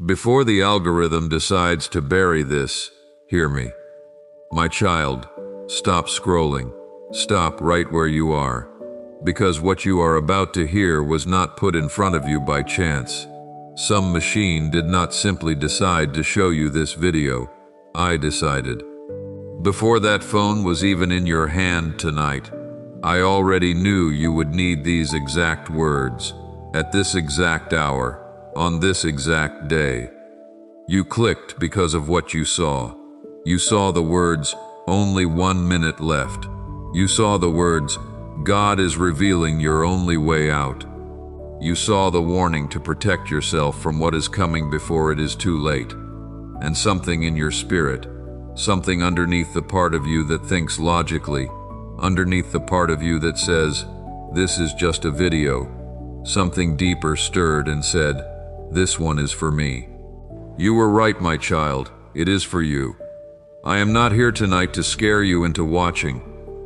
Before the algorithm decides to bury this, hear me. My child, stop scrolling. Stop right where you are. Because what you are about to hear was not put in front of you by chance. Some machine did not simply decide to show you this video. I decided. Before that phone was even in your hand tonight, I already knew you would need these exact words, at this exact hour, on this exact day. You clicked because of what you saw. You saw the words, "Only 1 minute left." You saw the words, "God is revealing your only way out." You saw the warning to protect yourself from what is coming before it is too late. And something in your spirit, something underneath the part of you that thinks logically, underneath the part of you that says, "This is just a video," something deeper stirred and said, "This one is for me." You were right, my child. It is for you. I am not here tonight to scare you into watching.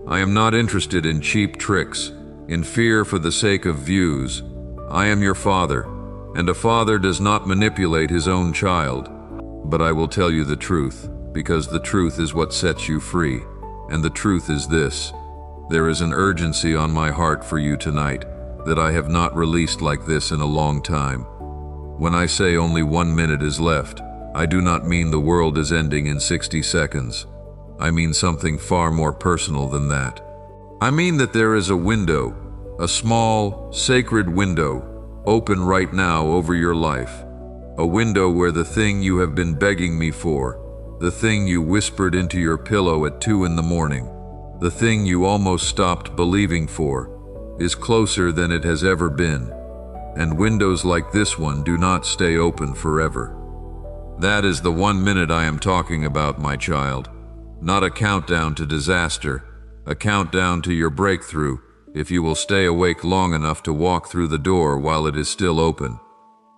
I am not interested in cheap tricks, in fear for the sake of views. I am your father, and a father does not manipulate his own child. But I will tell you the truth, because the truth is what sets you free. And the truth is this: there is an urgency on my heart for you tonight that I have not released like this in a long time. When I say only 1 minute is left, I do not mean the world is ending in 60 seconds. I mean something far more personal than that. I mean that there is a window, a small, sacred window, open right now over your life. A window where the thing you have been begging me for, the thing you whispered into your pillow at 2 in the morning, the thing you almost stopped believing for, is closer than it has ever been. And windows like this one do not stay open forever. That is the 1 minute I am talking about, my child. Not a countdown to disaster, a countdown to your breakthrough, if you will stay awake long enough to walk through the door while it is still open.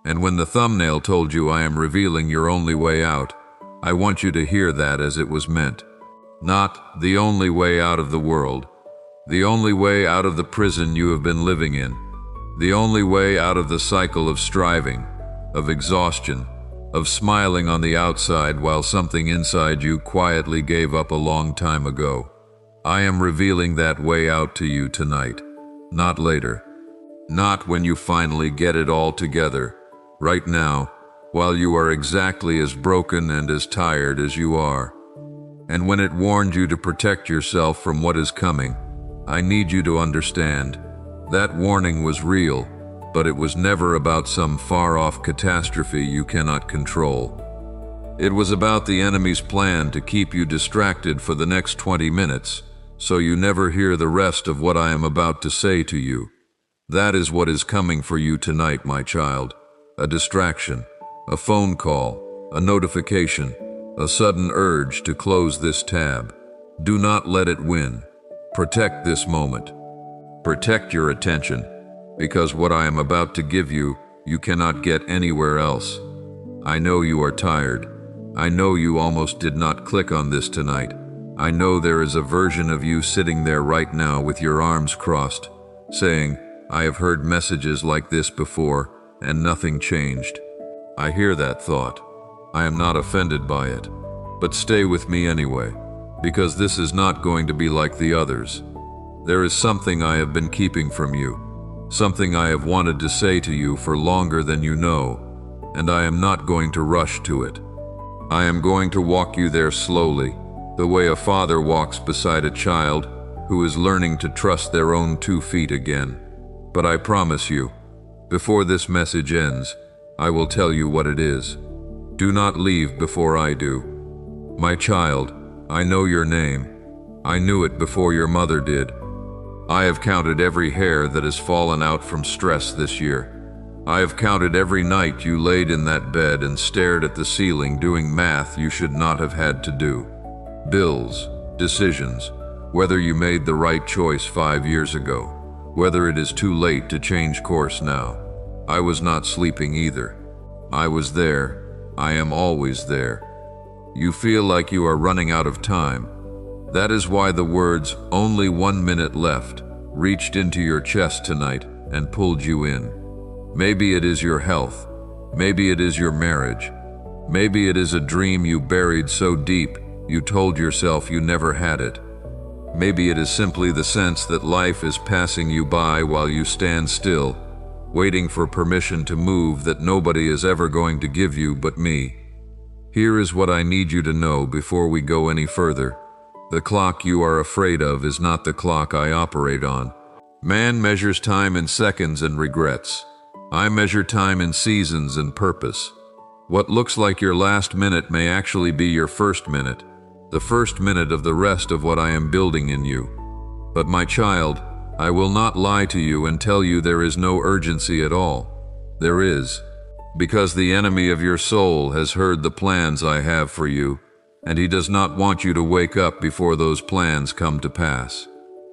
And when the thumbnail told you I am revealing your only way out, I want you to hear that as it was meant. Not the only way out of the world, the only way out of the prison you have been living in, the only way out of the cycle of striving, of exhaustion, of smiling on the outside while something inside you quietly gave up a long time ago. I am revealing that way out to you tonight, not later. Not when you finally get it all together. Right now, while you are exactly as broken and as tired as you are. And when it warned you to protect yourself from what is coming, I need you to understand. That warning was real, but it was never about some far-off catastrophe you cannot control. It was about the enemy's plan to keep you distracted for the next 20 minutes, so you never hear the rest of what I am about to say to you. That is what is coming for you tonight, my child. A distraction, a phone call, a notification, a sudden urge to close this tab. Do not let it win. Protect this moment. Protect your attention, because what I am about to give you, you cannot get anywhere else. I know you are tired. I know you almost did not click on this tonight. I know there is a version of you sitting there right now with your arms crossed, saying, "I have heard messages like this before, and nothing changed." I hear that thought. I am not offended by it. But stay with me anyway, because this is not going to be like the others. There is something I have been keeping from you, something I have wanted to say to you for longer than you know, and I am not going to rush to it. I am going to walk you there slowly, the way a father walks beside a child who is learning to trust their own 2 feet again. But I promise you, before this message ends, I will tell you what it is. Do not leave before I do. My child, I know your name. I knew it before your mother did. I have counted every hair that has fallen out from stress this year. I have counted every night you laid in that bed and stared at the ceiling doing math you should not have had to do. Bills, decisions, whether you made the right choice 5 years ago, whether it is too late to change course now. I was not sleeping either. I was there. I am always there. You feel like you are running out of time. That is why the words, "Only 1 minute left," reached into your chest tonight and pulled you in. Maybe it is your health. Maybe it is your marriage. Maybe it is a dream you buried so deep you told yourself you never had it. Maybe it is simply the sense that life is passing you by while you stand still, waiting for permission to move that nobody is ever going to give you but me. Here is what I need you to know before we go any further. The clock you are afraid of is not the clock I operate on. Man measures time in seconds and regrets. I measure time in seasons and purpose. What looks like your last minute may actually be your first minute, the first minute of the rest of what I am building in you. But my child, I will not lie to you and tell you there is no urgency at all. There is, because the enemy of your soul has heard the plans I have for you, and he does not want you to wake up before those plans come to pass.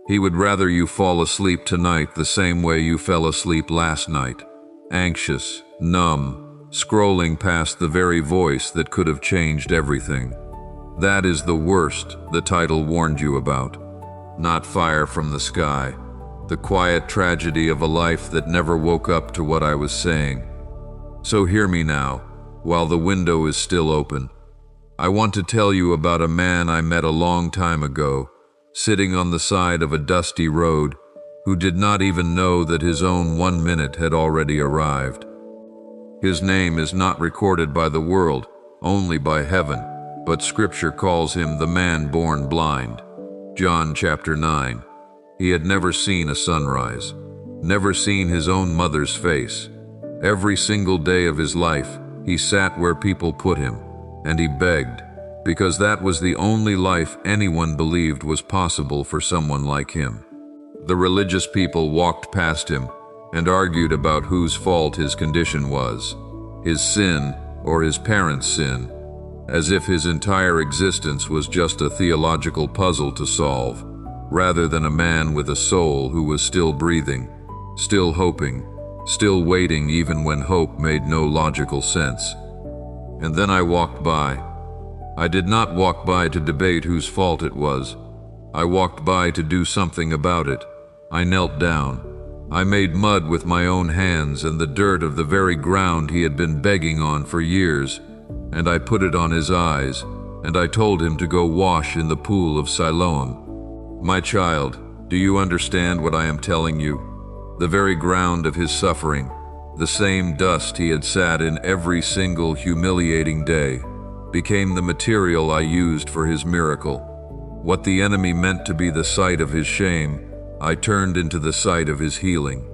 He would rather you fall asleep tonight the same way you fell asleep last night, anxious, numb, scrolling past the very voice that could have changed everything. That is the worst the title warned you about. Not fire from the sky, the quiet tragedy of a life that never woke up to what I was saying. So hear me now, while the window is still open. I want to tell you about a man I met a long time ago, sitting on the side of a dusty road, who did not even know that his own 1 minute had already arrived. His name is not recorded by the world, only by heaven, but Scripture calls him the man born blind. John chapter 9. He had never seen a sunrise, never seen his own mother's face. Every single day of his life, he sat where people put him, and he begged, because that was the only life anyone believed was possible for someone like him. The religious people walked past him and argued about whose fault his condition was, his sin or his parents' sin, as if his entire existence was just a theological puzzle to solve, rather than a man with a soul who was still breathing, still hoping, still waiting even when hope made no logical sense. And then I walked by. I did not walk by to debate whose fault it was. I walked by to do something about it. I knelt down. I made mud with my own hands and the dirt of the very ground he had been begging on for years, and I put it on his eyes, and I told him to go wash in the pool of Siloam. My child, do you understand what I am telling you? The very ground of his suffering, the same dust he had sat in every single humiliating day, became the material I used for his miracle. What the enemy meant to be the site of his shame, I turned into the site of his healing.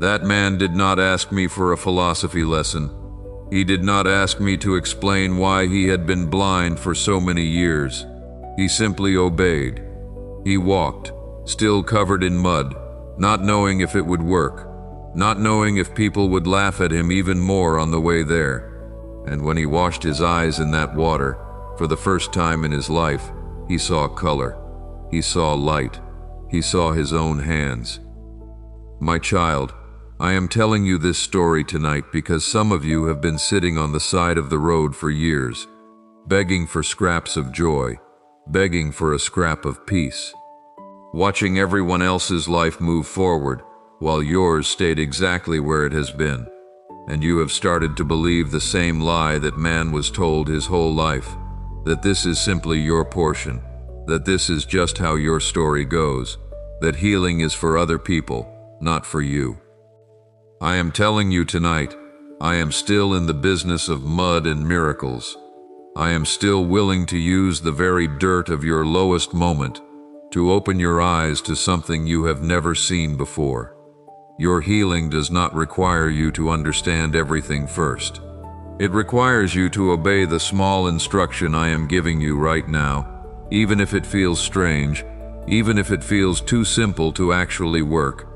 That man did not ask me for a philosophy lesson. He did not ask me to explain why he had been blind for so many years. He simply obeyed. He walked, still covered in mud, not knowing if it would work, not knowing if people would laugh at him even more on the way there. And when he washed his eyes in that water, for the first time in his life, he saw color. He saw light. He saw his own hands. My child, I am telling you this story tonight because some of you have been sitting on the side of the road for years, begging for scraps of joy, begging for a scrap of peace, watching everyone else's life move forward while yours stayed exactly where it has been. And you have started to believe the same lie that man was told his whole life, that this is simply your portion, that this is just how your story goes, that healing is for other people, not for you. I am telling you tonight, I am still in the business of mud and miracles. I am still willing to use the very dirt of your lowest moment to open your eyes to something you have never seen before. Your healing does not require you to understand everything first. It requires you to obey the small instruction I am giving you right now, even if it feels strange, even if it feels too simple to actually work.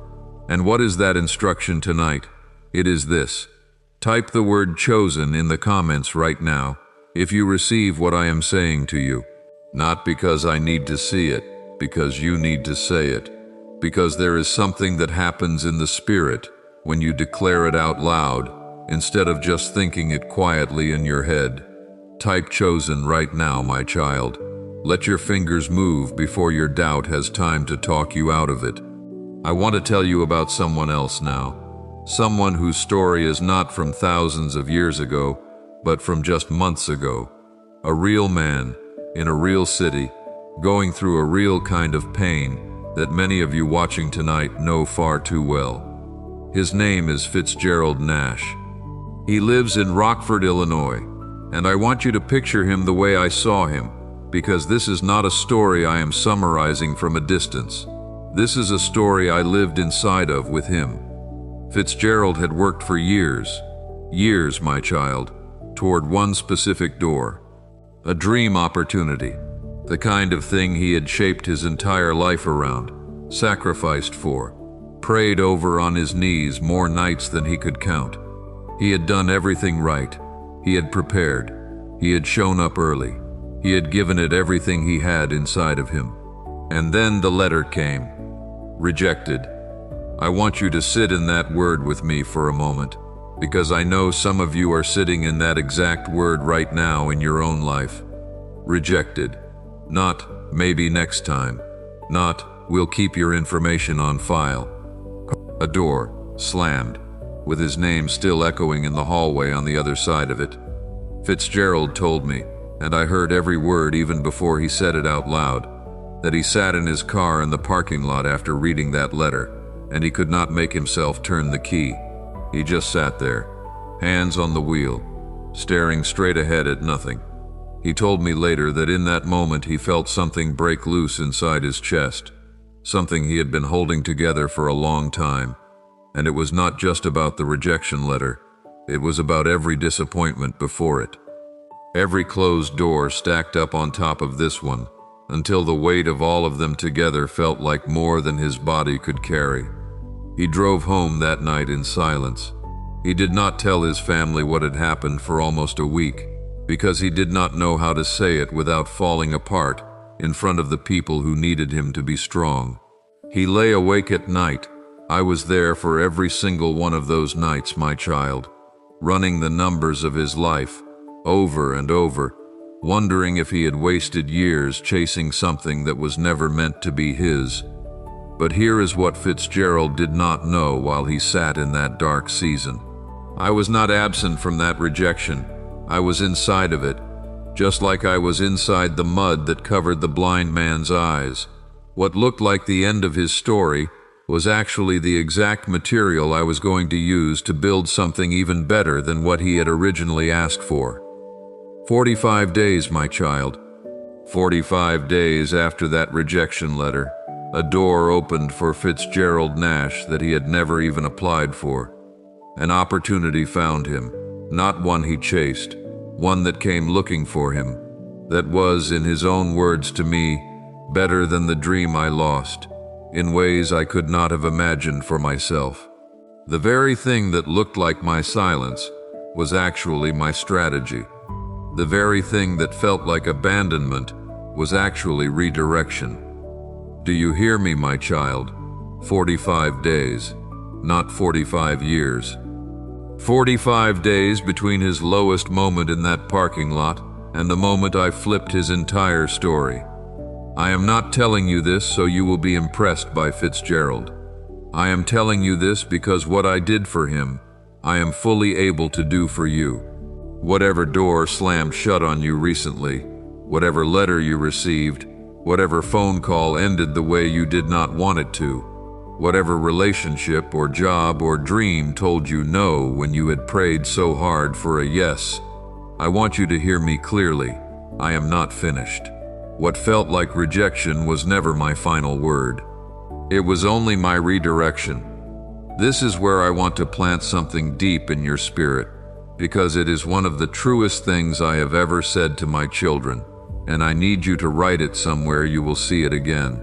And what is that instruction tonight? It is this. Type the word chosen in the comments right now if you receive what I am saying to you. Not because I need to see it, because you need to say it. Because there is something that happens in the spirit when you declare it out loud, instead of just thinking it quietly in your head. Type chosen right now, my child. Let your fingers move before your doubt has time to talk you out of it. I want to tell you about someone else now. Someone whose story is not from thousands of years ago, but from just months ago. A real man, in a real city, going through a real kind of pain that many of you watching tonight know far too well. His name is Fitzgerald Nash. He lives in Rockford, Illinois, and I want you to picture him the way I saw him, because this is not a story I am summarizing from a distance. This is a story I lived inside of with him. Fitzgerald had worked for years, my child, toward one specific door. A dream opportunity, the kind of thing he had shaped his entire life around, sacrificed for, prayed over on his knees more nights than he could count. He had done everything right. He had prepared. He had shown up early. He had given it everything he had inside of him. And then the letter came. Rejected. I want you to sit in that word with me for a moment, because I know some of you are sitting in that exact word right now in your own life. Rejected. Not, maybe next time. Not, we'll keep your information on file. A door slammed, with his name still echoing in the hallway on the other side of it. Fitzgerald told me, and I heard every word even before he said it out loud, that he sat in his car in the parking lot after reading that letter, and he could not make himself turn the key. He just sat there, hands on the wheel, staring straight ahead at nothing. He told me later that in that moment he felt something break loose inside his chest, something he had been holding together for a long time. And it was not just about the rejection letter, it was about every disappointment before it. Every closed door stacked up on top of this one, until the weight of all of them together felt like more than his body could carry. He drove home that night in silence. He did not tell his family what had happened for almost a week, because he did not know how to say it without falling apart in front of the people who needed him to be strong. He lay awake at night. I was there for every single one of those nights, my child, running the numbers of his life, over and over, wondering if he had wasted years chasing something that was never meant to be his. But here is what Fitzgerald did not know while he sat in that dark season. I was not absent from that rejection. I was inside of it, just like I was inside the mud that covered the blind man's eyes. What looked like the end of his story was actually the exact material I was going to use to build something even better than what he had originally asked for. 45 days, my child. 45 days after that rejection letter, a door opened for Fitzgerald Nash that he had never even applied for. An opportunity found him, not one he chased, one that came looking for him, that was, in his own words to me, better than the dream I lost, in ways I could not have imagined for myself. The very thing that looked like my silence was actually my strategy. The very thing that felt like abandonment was actually redirection. Do you hear me, my child? 45 days, not 45 years. 45 days between his lowest moment in that parking lot and the moment I flipped his entire story. I am not telling you this so you will be impressed by Fitzgerald. I am telling you this because what I did for him, I am fully able to do for you. Whatever door slammed shut on you recently, whatever letter you received, whatever phone call ended the way you did not want it to, whatever relationship or job or dream told you no when you had prayed so hard for a yes, I want you to hear me clearly. I am not finished. What felt like rejection was never my final word. It was only my redirection. This is where I want to plant something deep in your spirit, because it is one of the truest things I have ever said to my children, and I need you to write it somewhere you will see it again.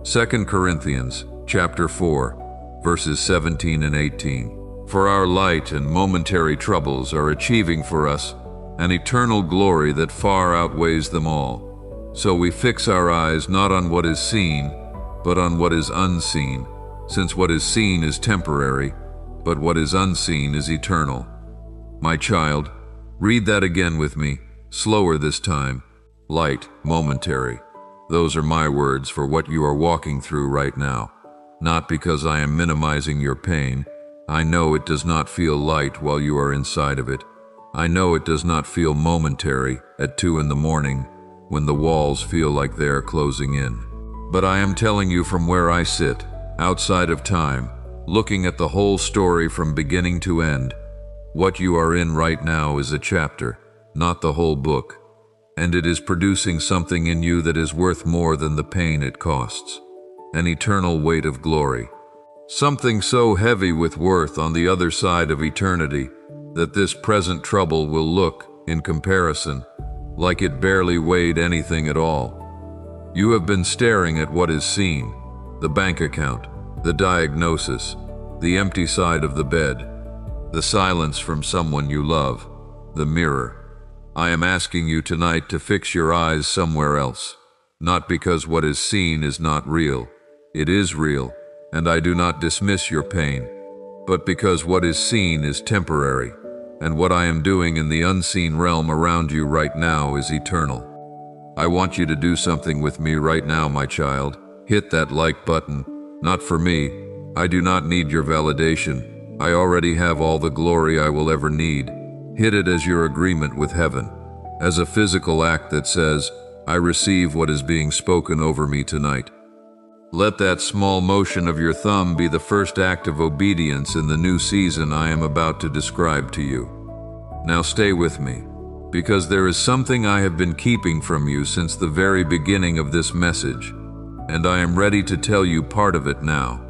2 Corinthians chapter 4, verses 17 and 18. For our light and momentary troubles are achieving for us an eternal glory that far outweighs them all. So we fix our eyes not on what is seen, but on what is unseen, since what is seen is temporary, but what is unseen is eternal. My child, read that again with me, slower this time. Light, momentary. Those are my words for what you are walking through right now. Not because I am minimizing your pain, I know it does not feel light while you are inside of it. I know it does not feel momentary at 2 in the morning when the walls feel like they are closing in. But I am telling you from where I sit, outside of time, looking at the whole story from beginning to end, what you are in right now is a chapter, not the whole book, and it is producing something in you that is worth more than the pain it costs, an eternal weight of glory. Something so heavy with worth on the other side of eternity that this present trouble will look, in comparison, like it barely weighed anything at all. You have been staring at what is seen, the bank account, the diagnosis, the empty side of the bed, the silence from someone you love, the mirror. I am asking you tonight to fix your eyes somewhere else, not because what is seen is not real. It is real, and I do not dismiss your pain, but because what is seen is temporary, and what I am doing in the unseen realm around you right now is eternal. I want you to do something with me right now, my child. Hit that like button. Not for me. I do not need your validation. I already have all the glory I will ever need. Hit it as your agreement with heaven, as a physical act that says, I receive what is being spoken over me tonight. Let that small motion of your thumb be the first act of obedience in the new season I am about to describe to you. Now stay with me, because there is something I have been keeping from you since the very beginning of this message, and I am ready to tell you part of it now.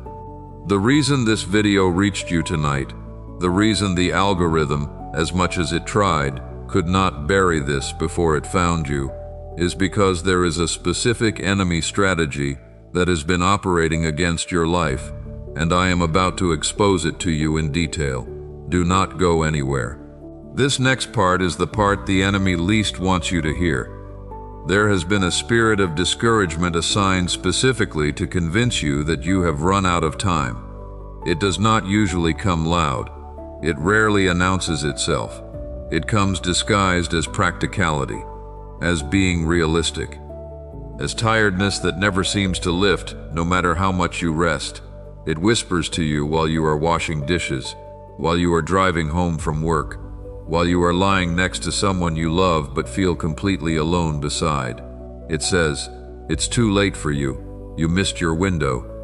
The reason this video reached you tonight, the reason the algorithm, as much as it tried, could not bury this before it found you, is because there is a specific enemy strategy that has been operating against your life, and I am about to expose it to you in detail. Do not go anywhere. This next part is the part the enemy least wants you to hear. There has been a spirit of discouragement assigned specifically to convince you that you have run out of time. It does not usually come loud. It rarely announces itself. It comes disguised as practicality, as being realistic, as tiredness that never seems to lift, no matter how much you rest. It whispers to you while you are washing dishes, while you are driving home from work, while you are lying next to someone you love but feel completely alone beside. It says, it's too late for you. You missed your window.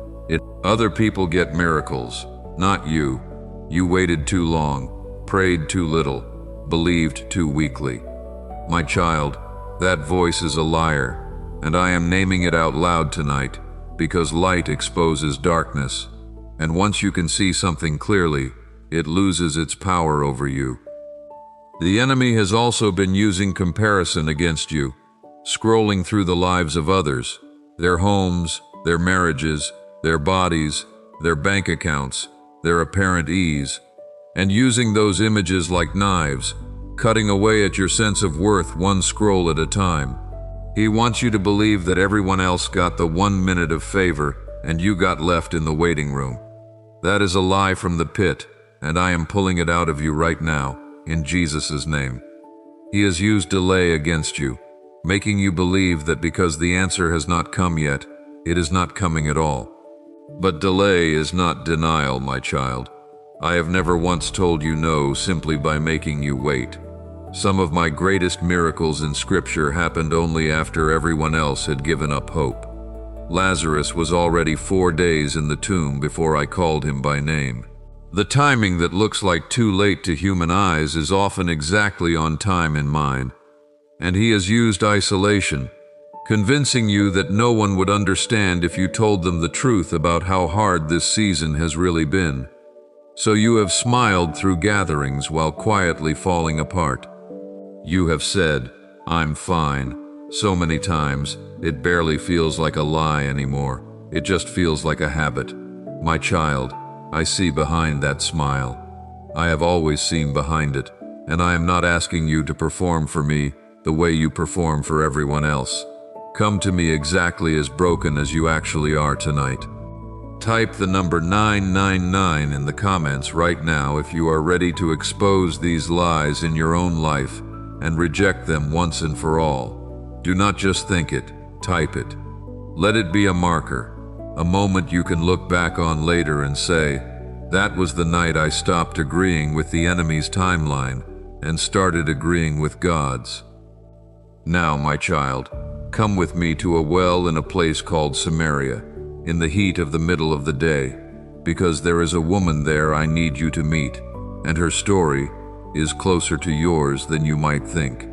Other people get miracles, not you. You waited too long, prayed too little, believed too weakly. My child, that voice is a liar. And I am naming it out loud tonight, because light exposes darkness, and once you can see something clearly, it loses its power over you. The enemy has also been using comparison against you, scrolling through the lives of others, their homes, their marriages, their bodies, their bank accounts, their apparent ease, and using those images like knives, cutting away at your sense of worth one scroll at a time. He wants you to believe that everyone else got the 1 minute of favor and you got left in the waiting room. That is a lie from the pit, and I am pulling it out of you right now, in Jesus' name. He has used delay against you, making you believe that because the answer has not come yet, it is not coming at all. But delay is not denial, my child. I have never once told you no simply by making you wait. Some of my greatest miracles in Scripture happened only after everyone else had given up hope. Lazarus was already 4 days in the tomb before I called him by name. The timing that looks like too late to human eyes is often exactly on time in mine. And he has used isolation, convincing you that no one would understand if you told them the truth about how hard this season has really been. So you have smiled through gatherings while quietly falling apart. You have said, I'm fine, so many times, it barely feels like a lie anymore. It just feels like a habit. My child, I see behind that smile. I have always seen behind it, and I am not asking you to perform for me the way you perform for everyone else. Come to me exactly as broken as you actually are tonight. Type the number 999 in the comments right now if you are ready to expose these lies in your own life and reject them once and for all. Do not just think it, type it. Let it be a marker, a moment you can look back on later and say, That was the night I stopped agreeing with the enemy's timeline and started agreeing with God's. Now, my child, come with me to a well in a place called Samaria, in the heat of the middle of the day, because there is a woman there I need you to meet, and her story is closer to yours than you might think.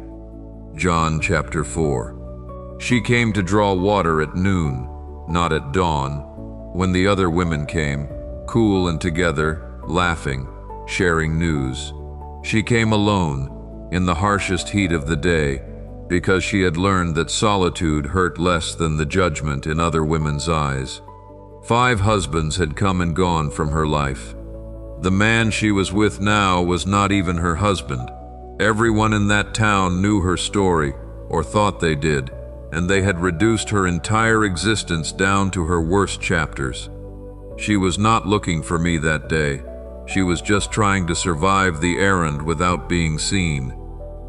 John chapter 4. She came to draw water at noon, not at dawn, when the other women came, cool and together, laughing, sharing news. She came alone, in the harshest heat of the day, because she had learned that solitude hurt less than the judgment in other women's eyes. 5 husbands had come and gone from her life. The man she was with now was not even her husband. Everyone in that town knew her story, or thought they did, and they had reduced her entire existence down to her worst chapters. She was not looking for me that day. She was just trying to survive the errand without being seen.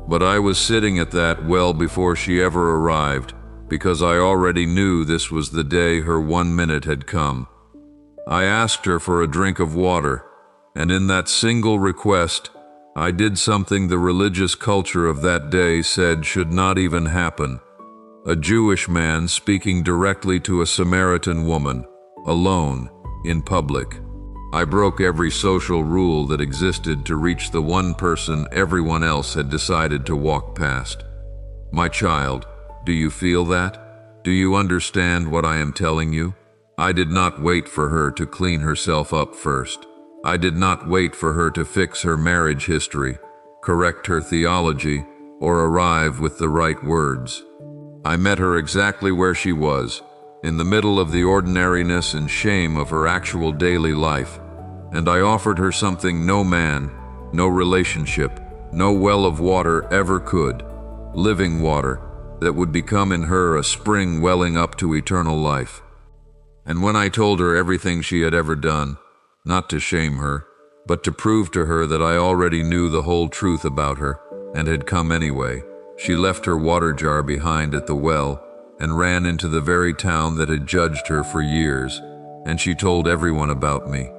But I was sitting at that well before she ever arrived, because I already knew this was the day her 1 minute had come. I asked her for a drink of water, and in that single request, I did something the religious culture of that day said should not even happen. A Jewish man speaking directly to a Samaritan woman, alone, in public. I broke every social rule that existed to reach the one person everyone else had decided to walk past. My child, do you feel that? Do you understand what I am telling you? I did not wait for her to clean herself up first. I did not wait for her to fix her marriage history, correct her theology, or arrive with the right words. I met her exactly where she was, in the middle of the ordinariness and shame of her actual daily life, and I offered her something no man, no relationship, no well of water ever could, living water that would become in her a spring welling up to eternal life. And when I told her everything she had ever done, not to shame her, but to prove to her that I already knew the whole truth about her, and had come anyway, she left her water jar behind at the well and ran into the very town that had judged her for years, and she told everyone about me.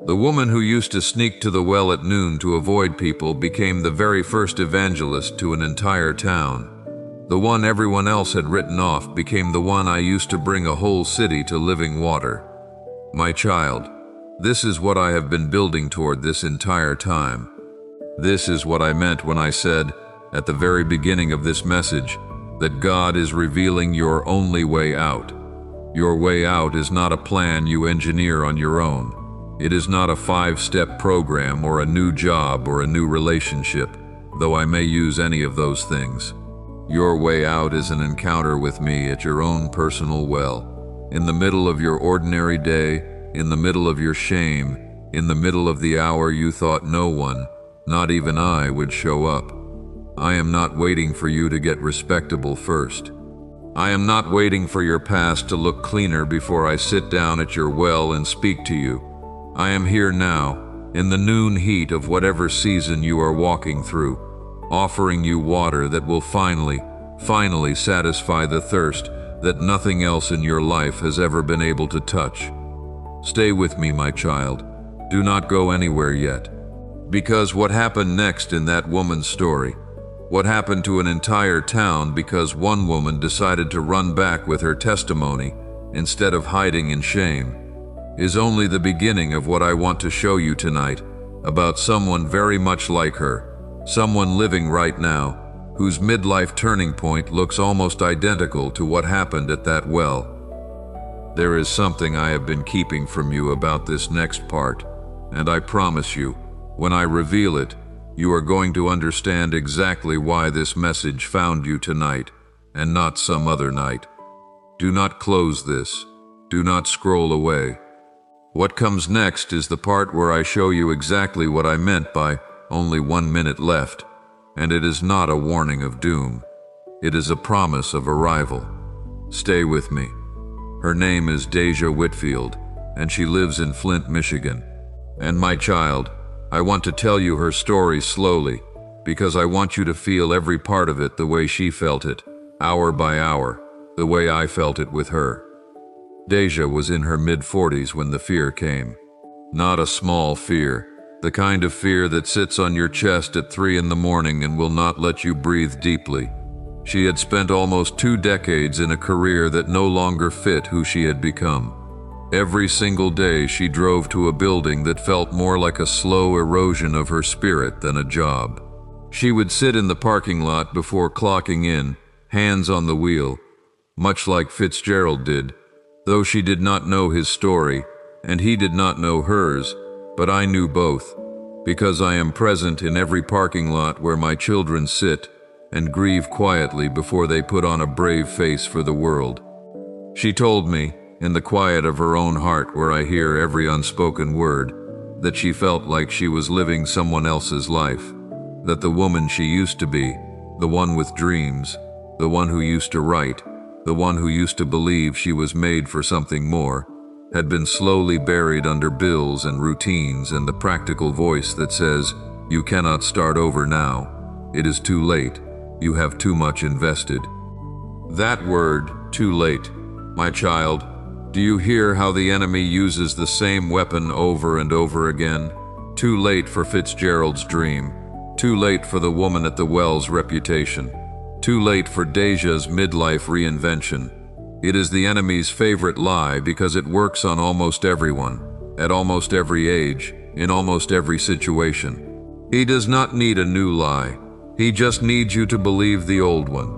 The woman who used to sneak to the well at noon to avoid people became the very first evangelist to an entire town. The one everyone else had written off became the one I used to bring a whole city to living water. My child, this is what I have been building toward this entire time. This is what I meant when I said, at the very beginning of this message, that God is revealing your only way out. Your way out is not a plan you engineer on your own. It is not a 5-step program or a new job or a new relationship, though I may use any of those things. Your way out is an encounter with me at your own personal well, in the middle of your ordinary day, in the middle of your shame, in the middle of the hour you thought no one, not even I, would show up. I am not waiting for you to get respectable first. I am not waiting for your past to look cleaner before I sit down at your well and speak to you. I am here now, in the noon heat of whatever season you are walking through, offering you water that will finally satisfy the thirst that nothing else in your life has ever been able to touch. Stay with me, my child. Do not go anywhere yet. Because what happened next in that woman's story, what happened to an entire town because one woman decided to run back with her testimony instead of hiding in shame, is only the beginning of what I want to show you tonight about someone very much like her, someone living right now, whose midlife turning point looks almost identical to what happened at that well. There is something I have been keeping from you about this next part, and I promise you, when I reveal it, you are going to understand exactly why this message found you tonight, and not some other night. Do not close this. Do not scroll away. What comes next is the part where I show you exactly what I meant by only 1 minute left, and it is not a warning of doom. It is a promise of arrival. Stay with me. Her name is Deja Whitfield, and she lives in Flint, Michigan. And my child, I want to tell you her story slowly, because I want you to feel every part of it the way she felt it, hour by hour, the way I felt it with her. Deja was in her mid-40s when the fear came. Not a small fear, the kind of fear that sits on your chest at 3 in the morning and will not let you breathe deeply. She had spent almost 2 decades in a career that no longer fit who she had become. Every single day she drove to a building that felt more like a slow erosion of her spirit than a job. She would sit in the parking lot before clocking in, hands on the wheel, much like Fitzgerald did, though she did not know his story, and he did not know hers, but I knew both, because I am present in every parking lot where my children sit and grieve quietly before they put on a brave face for the world. She told me, in the quiet of her own heart where I hear every unspoken word, that she felt like she was living someone else's life, that the woman she used to be, the one with dreams, the one who used to write, the one who used to believe she was made for something more, had been slowly buried under bills and routines and the practical voice that says, "You cannot start over now. It is too late. You have too much invested." That word, too late, my child, do you hear how the enemy uses the same weapon over and over again? Too late for Fitzgerald's dream. Too late for the woman at the well's reputation. Too late for Deja's midlife reinvention. It is the enemy's favorite lie because it works on almost everyone, at almost every age, in almost every situation. He does not need a new lie. He just needs you to believe the old one.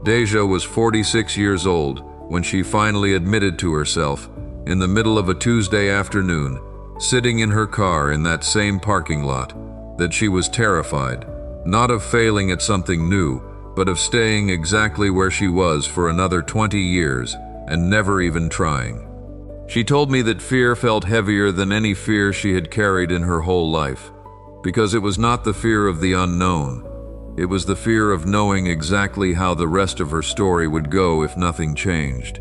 Deja was 46 years old when she finally admitted to herself, in the middle of a Tuesday afternoon, sitting in her car in that same parking lot, that she was terrified, not of failing at something new, but of staying exactly where she was for another 20 years and never even trying. She told me that fear felt heavier than any fear she had carried in her whole life, because it was not the fear of the unknown. It was the fear of knowing exactly how the rest of her story would go if nothing changed.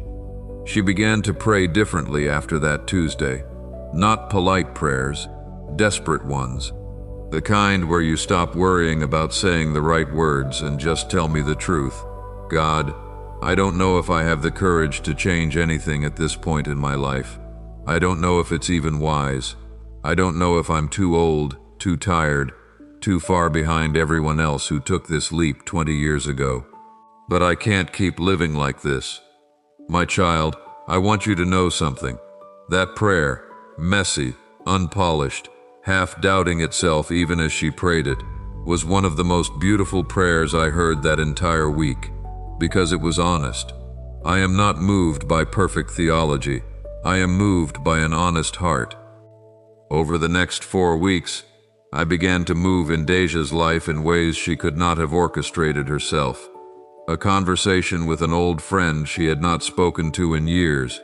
She began to pray differently after that Tuesday. Not polite prayers, desperate ones. The kind where you stop worrying about saying the right words and just tell me the truth. God, I don't know if I have the courage to change anything at this point in my life. I don't know if it's even wise. I don't know if I'm too old, too tired, too far behind everyone else who took this leap 20 years ago. But I can't keep living like this. My child, I want you to know something. That prayer, messy, unpolished, half-doubting itself even as she prayed it, was one of the most beautiful prayers I heard that entire week, because it was honest. I am not moved by perfect theology. I am moved by an honest heart. Over the next 4 weeks, I began to move in Deja's life in ways she could not have orchestrated herself. A conversation with an old friend she had not spoken to in years,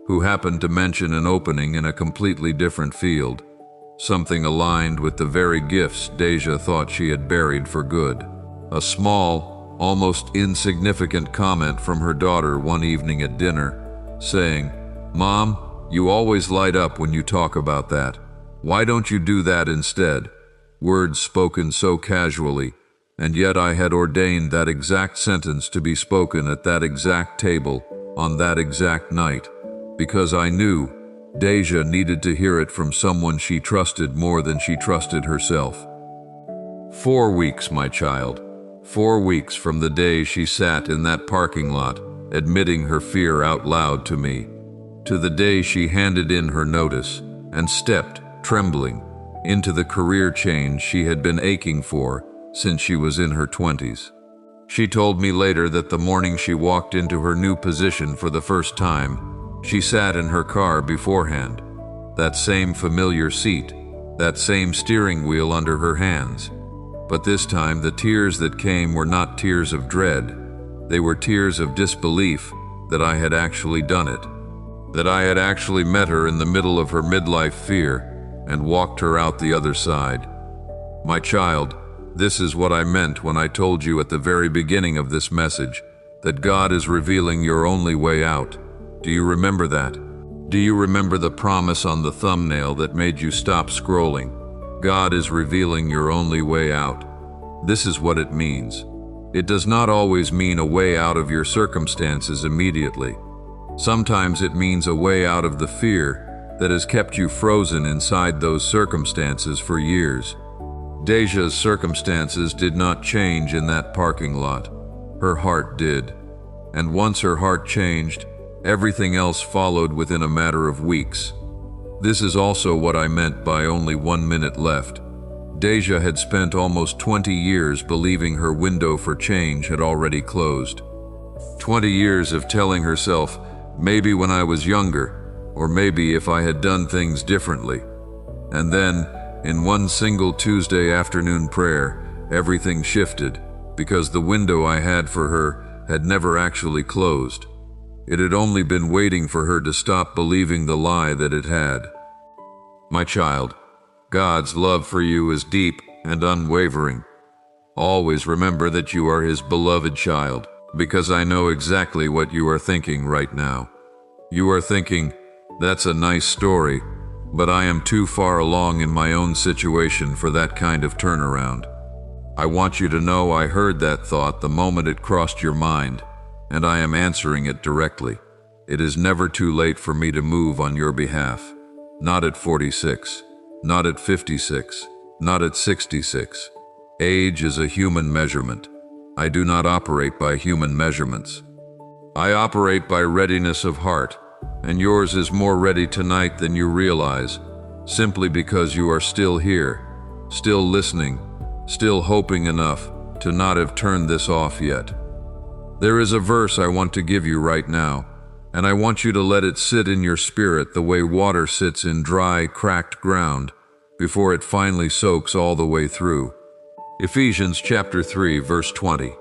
who happened to mention an opening in a completely different field, something aligned with the very gifts Deja thought she had buried for good. A small, almost insignificant comment from her daughter one evening at dinner, saying, "Mom, you always light up when you talk about that. Why don't you do that instead?" Words spoken so casually, and yet I had ordained that exact sentence to be spoken at that exact table on that exact night, because I knew Deja needed to hear it from someone she trusted more than she trusted herself. 4 weeks, my child. 4 weeks from the day she sat in that parking lot, admitting her fear out loud to me, to the day she handed in her notice and stepped, trembling, into the career change she had been aching for since she was in her 20s. She told me later that the morning she walked into her new position for the first time, she sat in her car beforehand, that same familiar seat, that same steering wheel under her hands. But this time the tears that came were not tears of dread. They were tears of disbelief that I had actually done it, that I had actually met her in the middle of her midlife fear and walked her out the other side. My child, this is what I meant when I told you at the very beginning of this message that God is revealing your only way out. Do you remember that? Do you remember the promise on the thumbnail that made you stop scrolling? God is revealing your only way out. This is what it means. It does not always mean a way out of your circumstances immediately. Sometimes it means a way out of the fear that has kept you frozen inside those circumstances for years. Deja's circumstances did not change in that parking lot. Her heart did. And once her heart changed, everything else followed within a matter of weeks. This is also what I meant by only 1 minute left. Deja had spent almost 20 years believing her window for change had already closed. 20 years of telling herself, maybe when I was younger, or maybe if I had done things differently. And then, in one single Tuesday afternoon prayer, everything shifted, because the window I had for her had never actually closed. It had only been waiting for her to stop believing the lie that it had. My child, God's love for you is deep and unwavering. Always remember that you are His beloved child, because I know exactly what you are thinking right now. You are thinking, that's a nice story, but I am too far along in my own situation for that kind of turnaround. I want you to know I heard that thought the moment it crossed your mind, and I am answering it directly. It is never too late for me to move on your behalf. Not at 46, not at 56, not at 66. Age is a human measurement. I do not operate by human measurements. I operate by readiness of heart, and yours is more ready tonight than you realize, simply because you are still here, still listening, still hoping enough to not have turned this off yet. There is a verse I want to give you right now, and I want you to let it sit in your spirit the way water sits in dry, cracked ground before it finally soaks all the way through. Ephesians chapter 3, verse 20.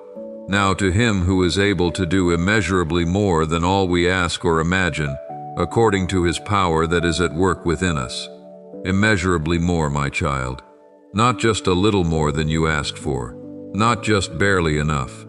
Now to Him who is able to do immeasurably more than all we ask or imagine, according to His power that is at work within us. Immeasurably more, my child. Not just a little more than you asked for. Not just barely enough.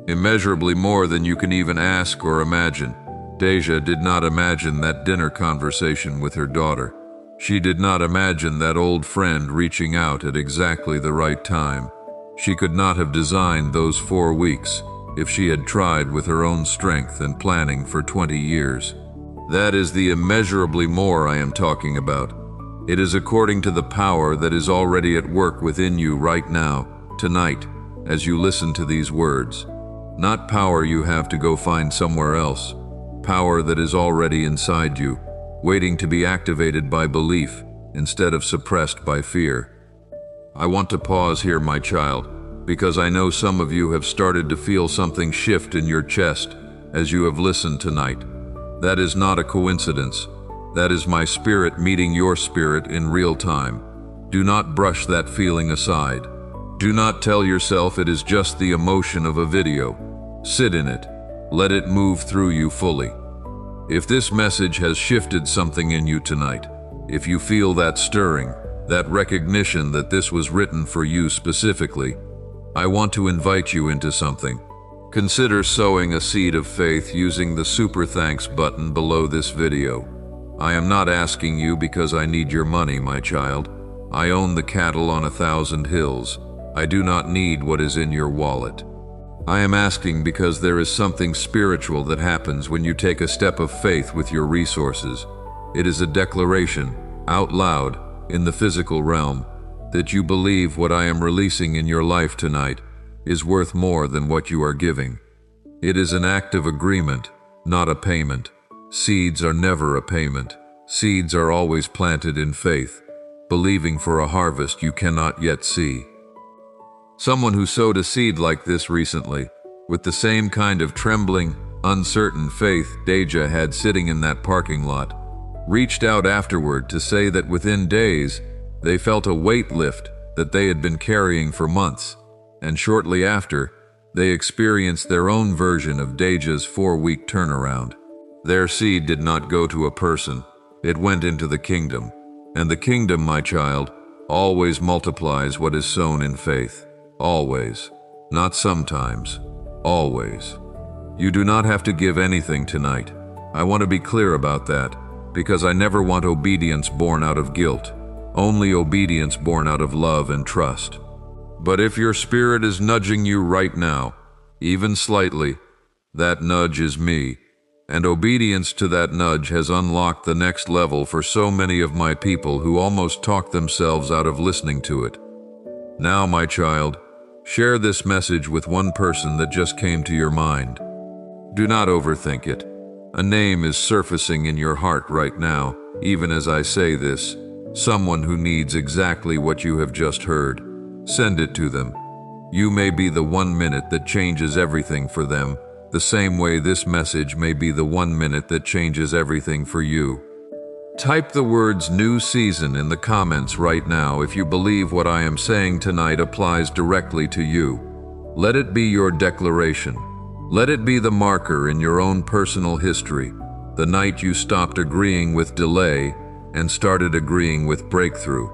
Immeasurably more than you can even ask or imagine. Deja did not imagine that dinner conversation with her daughter. She did not imagine that old friend reaching out at exactly the right time. She could not have designed those 4 weeks if she had tried with her own strength and planning for 20 years. That is the immeasurably more I am talking about. It is according to the power that is already at work within you right now, tonight, as you listen to these words. Not power you have to go find somewhere else. Power that is already inside you, waiting to be activated by belief instead of suppressed by fear. I want to pause here, my child, because I know some of you have started to feel something shift in your chest as you have listened tonight. That is not a coincidence. That is my spirit meeting your spirit in real time. Do not brush that feeling aside. Do not tell yourself it is just the emotion of a video. Sit in it. Let it move through you fully. If this message has shifted something in you tonight, if you feel that stirring, that recognition that this was written for you specifically, I want to invite you into something. Consider sowing a seed of faith using the Super Thanks button below this video. I am not asking you because I need your money, my child. I own the cattle on 1,000 hills. I do not need what is in your wallet. I am asking because there is something spiritual that happens when you take a step of faith with your resources. It is a declaration, out loud, in the physical realm, that you believe what I am releasing in your life tonight is worth more than what you are giving. It is an act of agreement, not a payment. Seeds are never a payment. Seeds are always planted in faith, believing for a harvest you cannot yet see. Someone who sowed a seed like this recently, with the same kind of trembling, uncertain faith Deja had sitting in that parking lot, reached out afterward to say that within days, they felt a weight lift that they had been carrying for months, and shortly after, they experienced their own version of Deja's 4-week turnaround. Their seed did not go to a person, it went into the kingdom. And the kingdom, my child, always multiplies what is sown in faith. Always. Not sometimes. Always. You do not have to give anything tonight. I want to be clear about that, because I never want obedience born out of guilt. Only obedience born out of love and trust. But if your spirit is nudging you right now, even slightly, that nudge is me, And obedience to that nudge has unlocked the next level for so many of my people who almost talk themselves out of listening to it. Now, my child, share this message with one person that just came to your mind. Do not overthink it. A name is surfacing in your heart right now, even as I say this. Someone who needs exactly what you have just heard. Send it to them. You may be the 1 minute that changes everything for them, the same way this message may be the 1 minute that changes everything for you. Type the words "new season" in the comments right now if you believe what I am saying tonight applies directly to you. Let it be your declaration. Let it be the marker in your own personal history, the night you stopped agreeing with delay and started agreeing with breakthrough.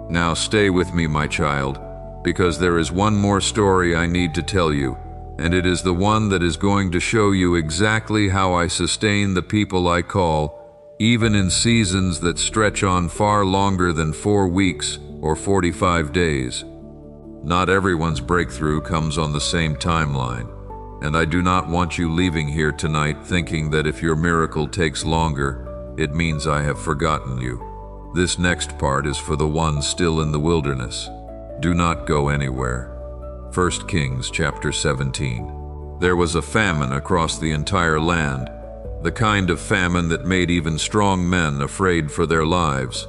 Now stay with me, my child, because there is one more story I need to tell you, and it is the one that is going to show you exactly how I sustain the people I call, even in seasons that stretch on far longer than 4 weeks or 45 days. Not everyone's breakthrough comes on the same timeline, and I do not want you leaving here tonight thinking that if your miracle takes longer, it means I have forgotten you. This next part is for the ones still in the wilderness. Do not go anywhere. 1 Kings chapter 17. There was a famine across the entire land, the kind of famine that made even strong men afraid for their lives.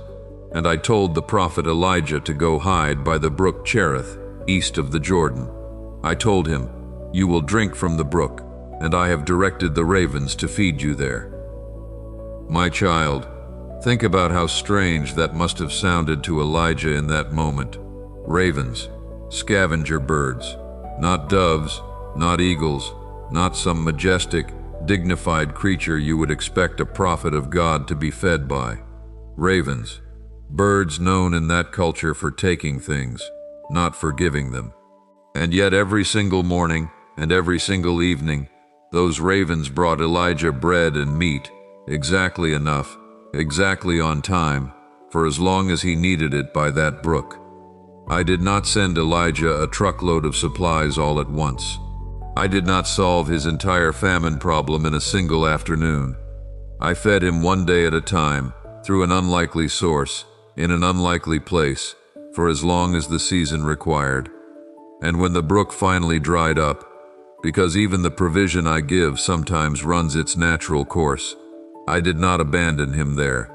And I told the prophet Elijah to go hide by the brook Cherith, east of the Jordan. I told him, "You will drink from the brook, and I have directed the ravens to feed you there." My child, think about how strange that must have sounded to Elijah in that moment. Ravens, scavenger birds, not doves, not eagles, not some majestic, dignified creature you would expect a prophet of God to be fed by. Ravens, birds known in that culture for taking things, not for giving them. And yet every single morning and every single evening, those ravens brought Elijah bread and meat, exactly enough, exactly on time, for as long as he needed it by that brook. I did not send Elijah a truckload of supplies all at once. I did not solve his entire famine problem in a single afternoon. I fed him 1 day at a time, through an unlikely source, in an unlikely place, for as long as the season required. And when the brook finally dried up, because even the provision I give sometimes runs its natural course, I did not abandon him there.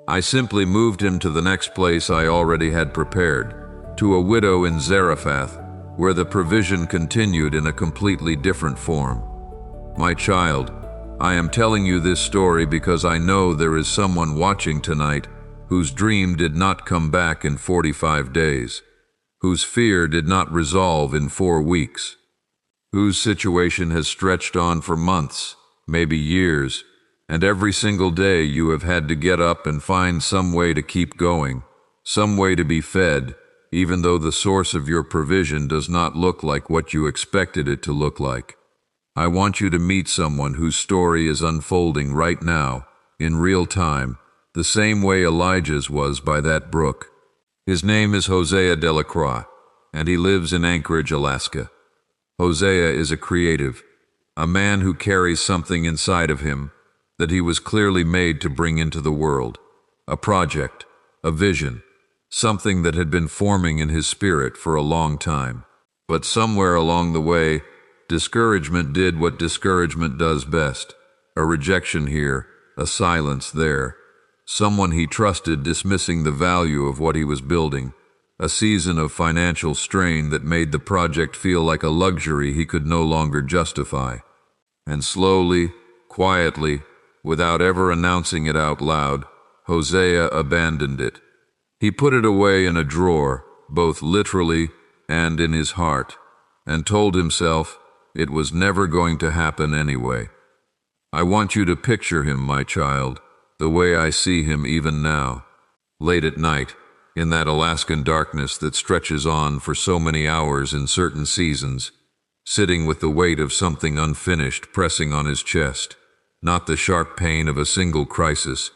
I simply moved him to the next place I already had prepared, to a widow in Zarephath, where the provision continued in a completely different form. My child, I am telling you this story because I know there is someone watching tonight whose dream did not come back in 45 days, whose fear did not resolve in 4 weeks, whose situation has stretched on for months, maybe years, and every single day you have had to get up and find some way to keep going, some way to be fed, even though the source of your provision does not look like what you expected it to look like. I want you to meet someone whose story is unfolding right now, in real time, the same way Elijah's was by that brook. His name is Hosea Delacroix, and he lives in Anchorage, Alaska. Hosea is a creative, a man who carries something inside of him that he was clearly made to bring into the world, a project, a vision, something that had been forming in his spirit for a long time. But somewhere along the way, discouragement did what discouragement does best. A rejection here, a silence there. Someone he trusted dismissing the value of what he was building. A season of financial strain that made the project feel like a luxury he could no longer justify. And slowly, quietly, without ever announcing it out loud, Hosea abandoned it. He put it away in a drawer, both literally and in his heart, and told himself it was never going to happen anyway. I want you to picture him, my child, the way I see him even now. Late at night, in that Alaskan darkness that stretches on for so many hours in certain seasons, sitting with the weight of something unfinished pressing on his chest, not the sharp pain of a single crisis,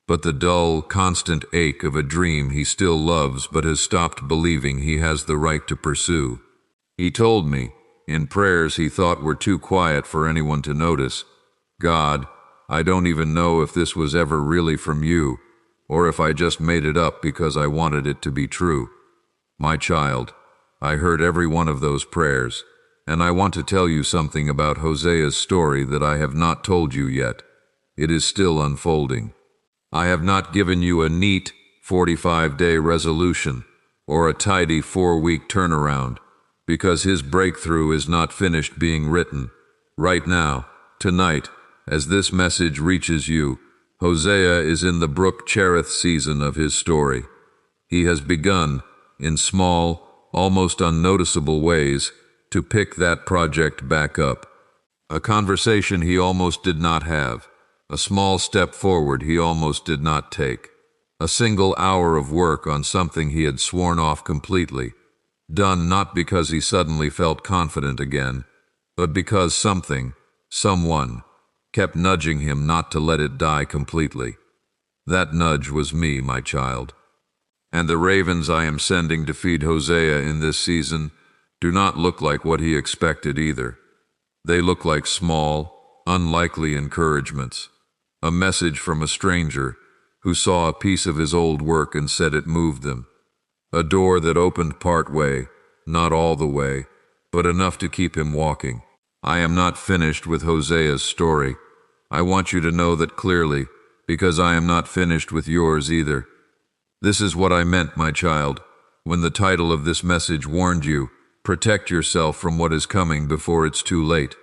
but the dull, constant ache of a dream he still loves but has stopped believing he has the right to pursue. He told me, in prayers he thought were too quiet for anyone to notice, God, I don't even know if this was ever really from you, or if I just made it up because I wanted it to be true. My child, I heard every one of those prayers, and I want to tell you something about Hosea's story that I have not told you yet. It is still unfolding. I have not given you a neat 45-day resolution or a tidy 4-week turnaround, because his breakthrough is not finished being written. Right now, tonight, as this message reaches you, Hosea is in the Brook Cherith season of his story. He has begun, in small, almost unnoticeable ways, to pick that project back up. A conversation he almost did not have, a small step forward he almost did not take, a single hour of work on something he had sworn off completely, done not because he suddenly felt confident again, but because something, someone, kept nudging him not to let it die completely. That nudge was me, my child. And the ravens I am sending to feed Hosea in this season do not look like what he expected either. They look like small, unlikely encouragements, a message from a stranger who saw a piece of his old work and said it moved them, a door that opened part way, not all the way, but enough to keep him walking. I am not finished with Hosea's story. I want you to know that clearly, because I am not finished with yours either. This is what I meant, my child, when the title of this message warned you, protect yourself from what is coming before it's too late.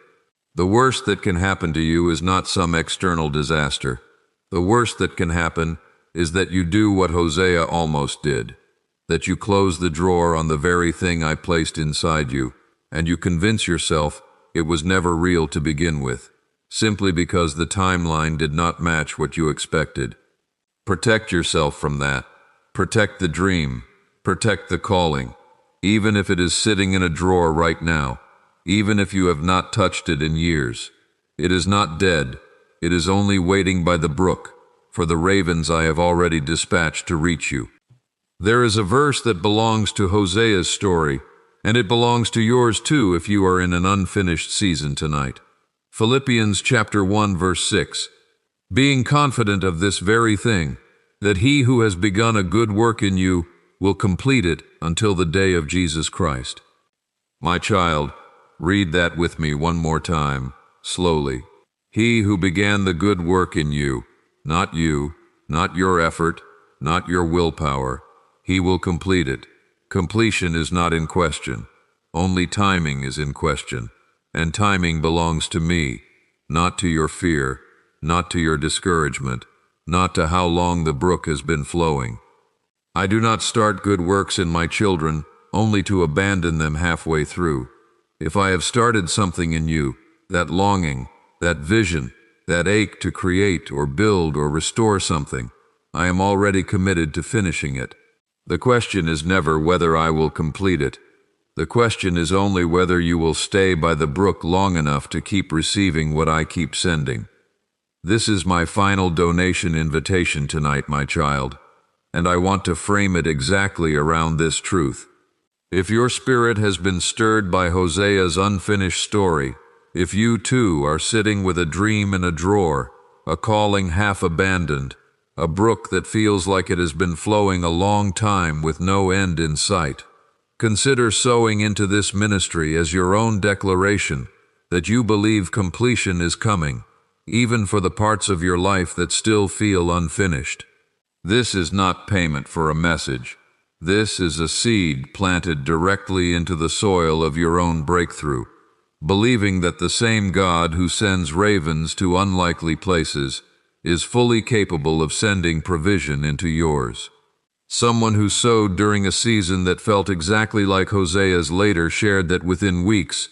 The worst that can happen to you is not some external disaster. The worst that can happen is that you do what Hosea almost did, that you close the drawer on the very thing I placed inside you, and you convince yourself it was never real to begin with, simply because the timeline did not match what you expected. Protect yourself from that. Protect the dream. Protect the calling, even if it is sitting in a drawer right now, even if you have not touched it in years. It is not dead. It is only waiting by the brook for the ravens I have already dispatched to reach you. There is a verse that belongs to Hosea's story, and it belongs to yours too if you are in an unfinished season tonight. Philippians chapter 1 verse 6. Being confident of this very thing, that he who has begun a good work in you will complete it until the day of Jesus Christ. My child, read that with me one more time, slowly. He who began the good work in you, not your effort, not your willpower, he will complete it. Completion is not in question. Only timing is in question. And timing belongs to me, not to your fear, not to your discouragement, not to how long the brook has been flowing. I do not start good works in my children only to abandon them halfway through. If I have started something in you, that longing, that vision, that ache to create or build or restore something, I am already committed to finishing it. The question is never whether I will complete it. The question is only whether you will stay by the brook long enough to keep receiving what I keep sending. This is my final donation invitation tonight, my child, and I want to frame it exactly around this truth. If your spirit has been stirred by Hosea's unfinished story, if you too are sitting with a dream in a drawer, a calling half abandoned, a brook that feels like it has been flowing a long time with no end in sight, consider sowing into this ministry as your own declaration that you believe completion is coming, even for the parts of your life that still feel unfinished. This is not payment for a message. This is a seed planted directly into the soil of your own breakthrough, believing that the same God who sends ravens to unlikely places is fully capable of sending provision into yours. Someone who sowed during a season that felt exactly like Hosea's later shared that within weeks,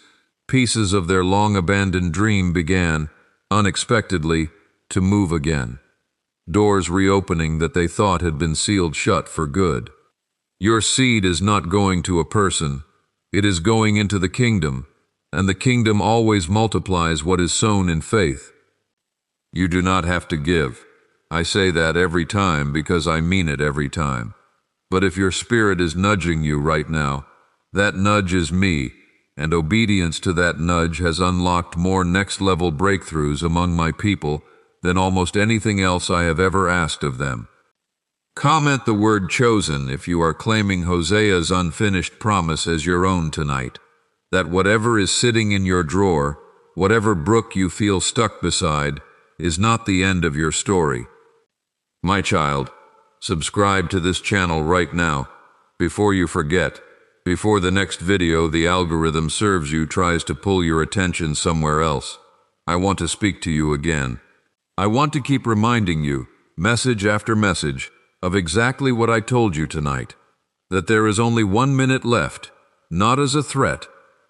pieces of their long-abandoned dream began, unexpectedly, to move again. Doors reopening that they thought had been sealed shut for good. Your seed is not going to a person. It is going into the kingdom, and the kingdom always multiplies what is sown in faith. You do not have to give. I say that every time because I mean it every time. But if your spirit is nudging you right now, that nudge is me, and obedience to that nudge has unlocked more next-level breakthroughs among my people than almost anything else I have ever asked of them. Comment the word chosen if you are claiming Hosea's unfinished promise as your own tonight, that whatever is sitting in your drawer, whatever brook you feel stuck beside, is not the end of your story. My child, subscribe to this channel right now, before you forget, before the next video the algorithm serves you tries to pull your attention somewhere else. I want to speak to you again. I want to keep reminding you, message after message, of exactly what I told you tonight, that there is only 1 minute left, not as a threat,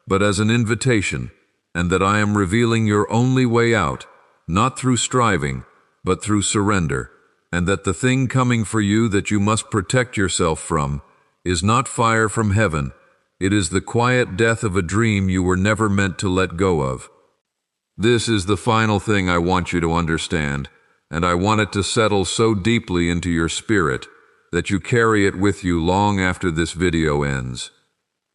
but as an invitation, and that I am revealing your only way out, not through striving, but through surrender, and that the thing coming for you that you must protect yourself from is not fire from heaven, it is the quiet death of a dream you were never meant to let go of. This is the final thing I want you to understand, and I want it to settle so deeply into your spirit that you carry it with you long after this video ends.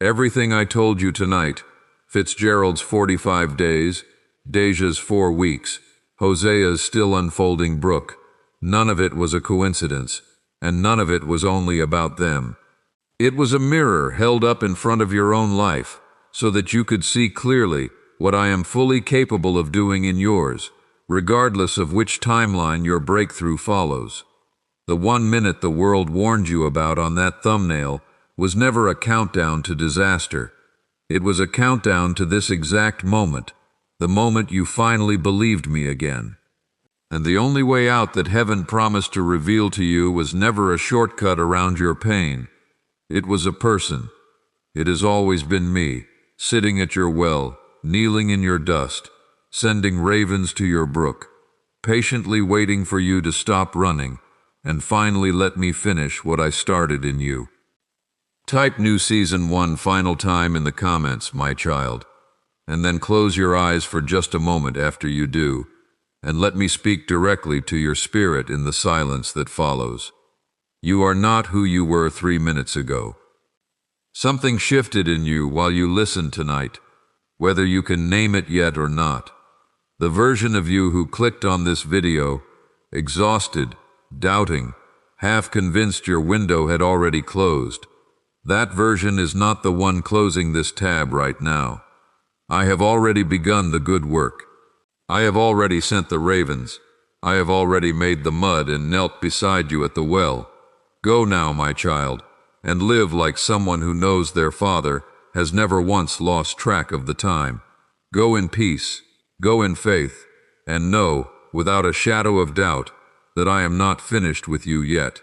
Everything I told you tonight, Fitzgerald's 45 days, Deja's 4 weeks, Hosea's still unfolding brook, none of it was a coincidence, and none of it was only about them. It was a mirror held up in front of your own life, so that you could see clearly what I am fully capable of doing in yours, regardless of which timeline your breakthrough follows. The 1 minute the world warned you about on that thumbnail was never a countdown to disaster. It was a countdown to this exact moment, the moment you finally believed me again. And the only way out that heaven promised to reveal to you was never a shortcut around your pain. It was a person. It has always been me, sitting at your well, kneeling in your dust, sending ravens to your brook, patiently waiting for you to stop running, and finally let me finish what I started in you. Type New Season 1 final time in the comments, my child, and then close your eyes for just a moment after you do, and let me speak directly to your spirit in the silence that follows. You are not who you were 3 minutes ago. Something shifted in you while you listened tonight, whether you can name it yet or not. The version of you who clicked on this video, exhausted, doubting, half convinced your window had already closed, that version is not the one closing this tab right now. I have already begun the good work. I have already sent the ravens. I have already made the mud and knelt beside you at the well. Go now, my child, and live like someone who knows their father has never once lost track of the time. Go in peace, go in faith, and know, without a shadow of doubt, that I am not finished with you yet.